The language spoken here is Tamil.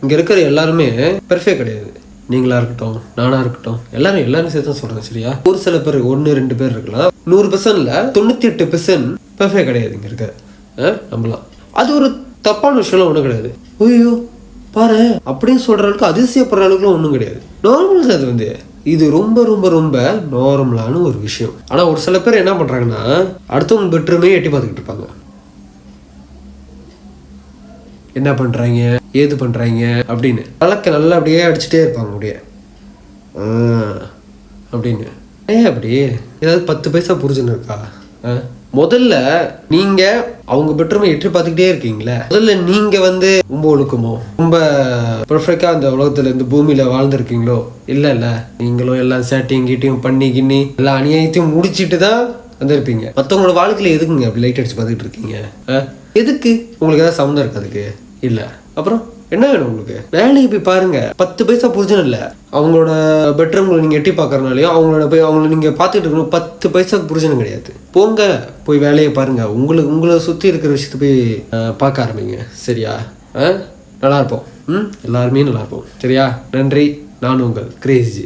இங்கே இருக்கிற எல்லாருமே பெர்ஃபெக்ட் கிடையாது. நீங்களா இருக்கட்டும், நானா இருக்கட்டும், எல்லாரும் சேர்த்து தான் சொல்றேன். சரியா? ஒரு சில பேர் 1-2 பேர் இருக்கலாம். 100%ல 98% பெர்ஃபெக்ட் கிடையாது இங்க இருக்க. நம்பலாம். அது ஒரு தப்பான விஷயம்லாம் ஒன்றும் கிடையாது. ஐயோ பாரு அப்படின்னு சொல்ற அளவுக்கு அதிசயப்படுற அளவுக்குலாம் ஒன்றும் கிடையாது. நார்மல் தான். அது இது ரொம்ப ரொம்ப ரொம்ப நார்மலான ஒரு விஷயம். ஆனா ஒரு சில பேர் என்ன பண்றாங்கன்னா அடுத்தவங்க பெட்ரூமே எட்டி பார்த்துக்கிட்டு இருப்பாங்க. என்ன பண்றாங்க, ஏது பண்றாங்க அப்படின்னு வழக்க நல்லா அப்படியே அடிச்சுட்டே இருப்பாங்க அப்படியே அப்படின்னு. அப்படி ஏதாவது 10 பைசா புரிஞ்சுன்னு இருக்கா? முதல்ல நீங்க அவங்க பெட்ரூமை எட்டி பார்த்துக்கிட்டே இருக்கீங்களே, முதல்ல நீங்க ரொம்ப ஒழுக்கமோ ரொம்ப பெர்ஃபெக்டா அந்த உலகத்துல இந்த பூமியில வாழ்ந்துருக்கீங்களோ? இல்ல நீங்களும் எல்லாம் சேட்டையும் கீட்டையும் பண்ணி கிண்ணி எல்லா அநியாயத்தையும் முடிச்சுட்டு தான் வந்திருப்பீங்க. மற்றவங்களோட வாழ்க்கையில எதுக்குங்க அப்படி லைட் அடிச்சு பார்த்துக்கிட்டு இருக்கீங்க? எதுக்கு? உங்களுக்கு ஏதாவது சம்மந்தம் இருக்கு அதுக்கு? இல்ல. அப்புறம் என்ன வேணும் உங்களுக்கு? வேலையை போய் பாருங்க. 10 பைசா புரிஞ்சனும் இல்லை. அவங்களோட பெட்ரூம்ல நீங்க எட்டி பார்க்கறதுனாலையும் அவங்கள நீங்க பார்த்துட்டு இருக்கணும் 10 பைசா புரிஞ்சனும் கிடையாது. போங்க, போய் வேலையை பாருங்க. உங்களை சுத்தி இருக்கிற விஷயத்த போய் பார்க்க ஆரம்பிங்க. சரியா? நல்லா இருப்போம். எல்லாருமே நல்லா இருப்போம். சரியா? நன்றி. நான் உங்கள் கிரேசி.